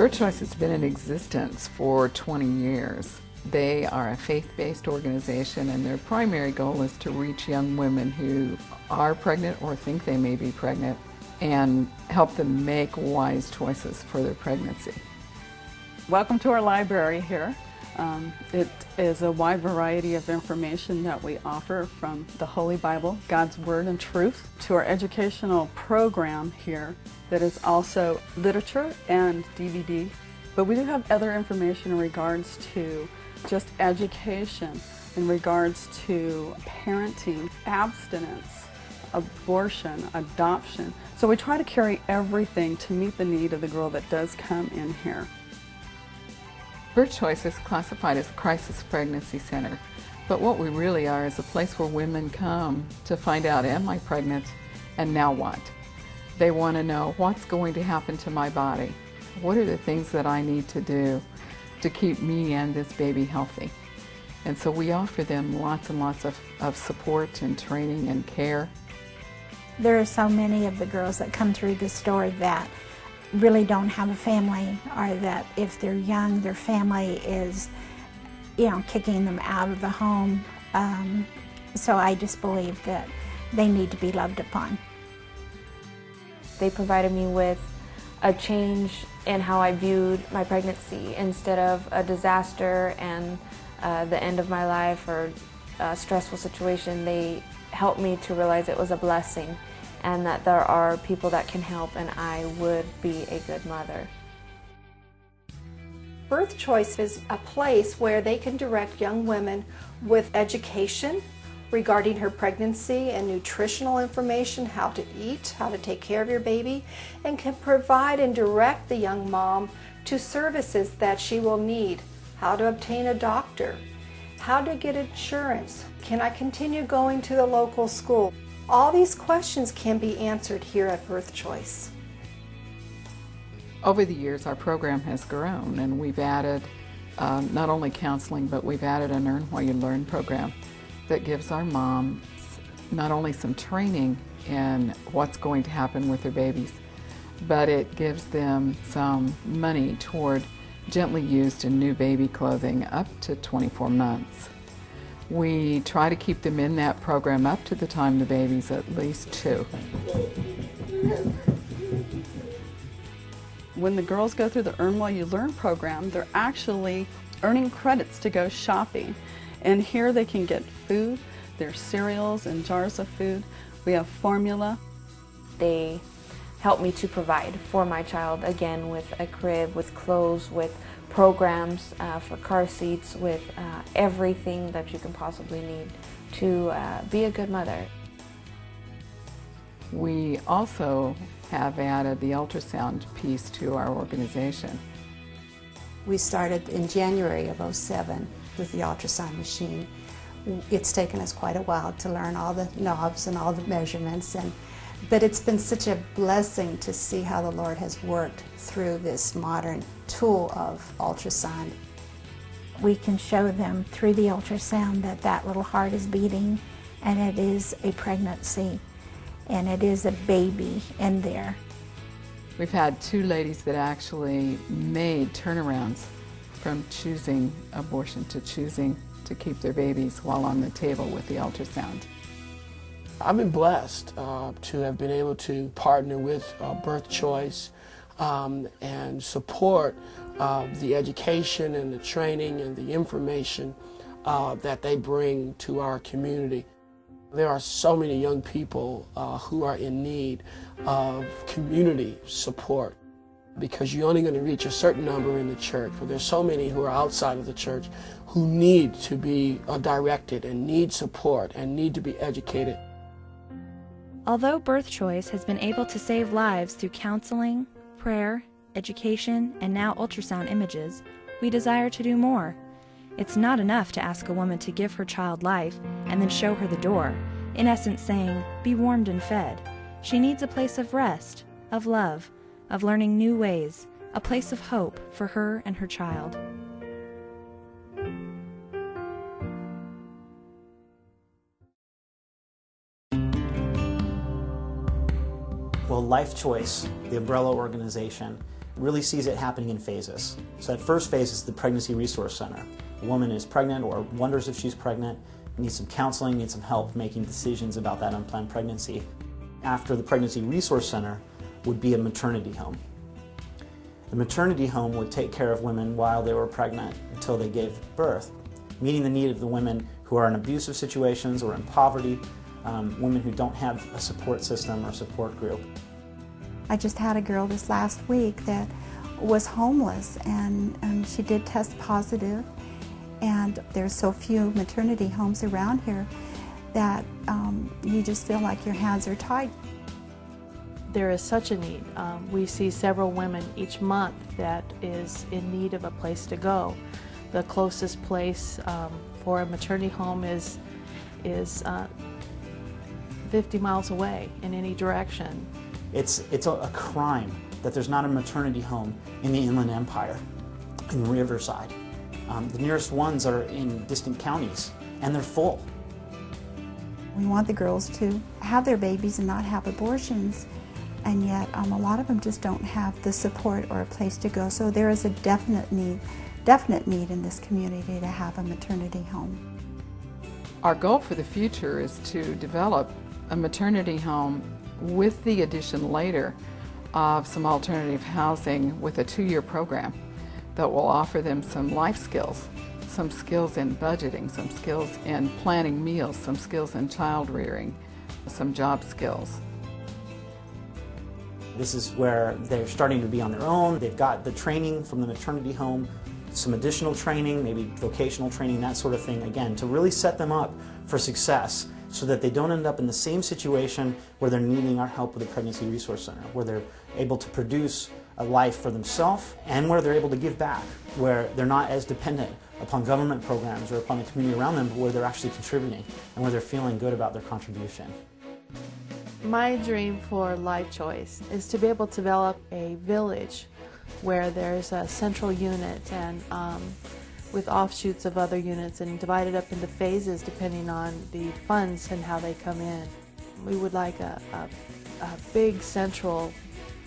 Birth Choice has been in existence for 20 years. They are a faith-based organization, and their primary goal is to reach young women who are pregnant or think they may be pregnant and help them make wise choices for their pregnancy. Welcome to our library here. It is a wide variety of information that we offer, from the Holy Bible, God's Word and Truth, to our educational program here that is also literature and DVD. But we do have other information in regards to just education, in regards to parenting, abstinence, abortion, adoption. So we try to carry everything to meet the need of the girl that does come in here. Birth Choice is classified as a crisis pregnancy center, but what we really are is a place where women come to find out, am I pregnant, and now what? They want to know, what's going to happen to my body? What are the things that I need to do to keep me and this baby healthy? And so we offer them lots and lots of support and training and care. There are so many of the girls that come through the store that really don't have a family, or that if they're young, their family is, kicking them out of the home. So I just believe that they need to be loved upon. They provided me with a change in how I viewed my pregnancy. Instead of a disaster and the end of my life or a stressful situation, they helped me to realize it was a blessing, and that there are people that can help, and I would be a good mother. Birth Choice is a place where they can direct young women with education regarding her pregnancy and nutritional information, how to eat, how to take care of your baby, and can provide and direct the young mom to services that she will need, how to obtain a doctor, how to get insurance, can I continue going to the local school? All these questions can be answered here at Birth Choice. Over the years, our program has grown, and we've added not only counseling, but we've added an Earn While You Learn program that gives our moms not only some training in what's going to happen with their babies, but it gives them some money toward gently used and new baby clothing up to 24 months. We try to keep them in that program up to the time the baby's at least 2. When the girls go through the Earn While You Learn program, they're actually earning credits to go shopping. And here they can get food, their cereals and jars of food. We have formula. They help me to provide for my child, again, with a crib, with clothes, with programs for car seats, with everything that you can possibly need to be a good mother. We also have added the ultrasound piece to our organization. We started in January of '07 with the ultrasound machine. It's taken us quite a while to learn all the knobs and all the measurements, but it's been such a blessing to see how the Lord has worked through this modern tool of ultrasound. We can show them through the ultrasound that that little heart is beating, and it is a pregnancy, and it is a baby in there. We've had 2 ladies that actually made turnarounds from choosing abortion to choosing to keep their babies while on the table with the ultrasound. I've been blessed to have been able to partner with Birth Choice and support the education and the training and the information that they bring to our community. There are so many young people who are in need of community support, because you're only going to reach a certain number in the church, but there's so many who are outside of the church who need to be directed and need support and need to be educated. Although Birth Choice has been able to save lives through counseling, prayer, education, and now ultrasound images, we desire to do more. It's not enough to ask a woman to give her child life and then show her the door, in essence saying, be warmed and fed. She needs a place of rest, of love, of learning new ways, a place of hope for her and her child. Well, Life Choice, the umbrella organization, really sees it happening in phases. So that first phase is the Pregnancy Resource Center. A woman is pregnant or wonders if she's pregnant, needs some counseling, needs some help making decisions about that unplanned pregnancy. After the Pregnancy Resource Center would be a maternity home. The maternity home would take care of women while they were pregnant until they gave birth, meeting the need of the women who are in abusive situations or in poverty, women who don't have a support system or support group. I just had a girl this last week that was homeless, and she did test positive, and there's so few maternity homes around here that you just feel like your hands are tied. There is such a need. We see several women each month that is in need of a place to go. The closest place for a maternity home is 50 miles away in any direction. It's a crime that there's not a maternity home in the Inland Empire, in Riverside. The nearest ones are in distant counties, and they're full. We want the girls to have their babies and not have abortions, and yet a lot of them just don't have the support or a place to go. So there is a definite need in this community to have a maternity home. Our goal for the future is to develop a maternity home with the addition later of some alternative housing with a 2-year program that will offer them some life skills, some skills in budgeting, some skills in planning meals, some skills in child rearing, some job skills. This is where they're starting to be on their own. They've got the training from the maternity home, some additional training, maybe vocational training, that sort of thing, again, to really set them up for success so that they don't end up in the same situation where they're needing our help with the Pregnancy Resource Center, where they're able to produce a life for themselves and where they're able to give back, where they're not as dependent upon government programs or upon the community around them, but where they're actually contributing and where they're feeling good about their contribution. My dream for Life Choice is to be able to develop a village where there's a central unit and with offshoots of other units and divided up into phases depending on the funds and how they come in. We would like a big central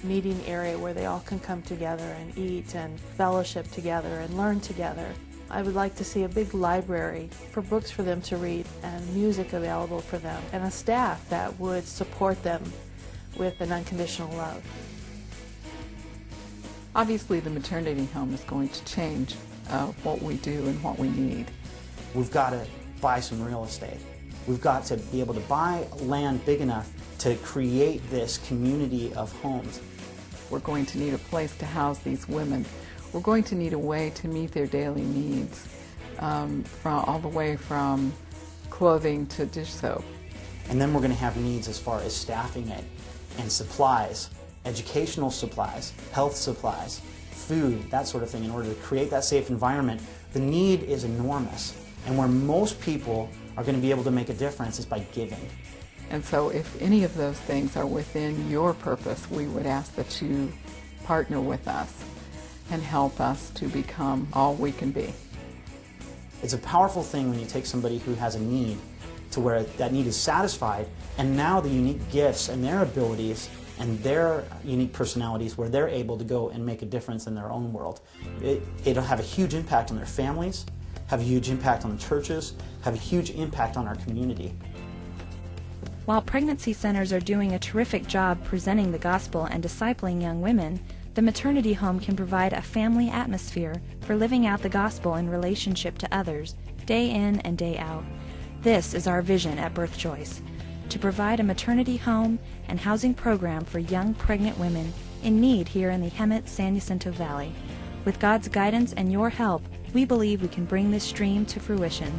meeting area where they all can come together and eat and fellowship together and learn together. I would like to see a big library for books for them to read and music available for them and a staff that would support them with an unconditional love. Obviously, the maternity home is going to change what we do and what we need. We've got to buy some real estate. We've got to be able to buy land big enough to create this community of homes. We're going to need a place to house these women. We're going to need a way to meet their daily needs, all the way from clothing to dish soap. And then we're going to have needs as far as staffing it and supplies, educational supplies, health supplies, food, that sort of thing, in order to create that safe environment. The need is enormous, and where most people are going to be able to make a difference is by giving. And so if any of those things are within your purpose, we would ask that you partner with us and help us to become all we can be. It's a powerful thing when you take somebody who has a need to where that need is satisfied, and now the unique gifts and their abilities and their unique personalities where they're able to go and make a difference in their own world. It'll have a huge impact on their families, have a huge impact on the churches, have a huge impact on our community. While pregnancy centers are doing a terrific job presenting the gospel and discipling young women, the maternity home can provide a family atmosphere for living out the gospel in relationship to others, day in and day out. This is our vision at Birth Choice, to provide a maternity home and housing program for young pregnant women in need here in the Hemet-San Jacinto Valley. With God's guidance and your help, we believe we can bring this dream to fruition.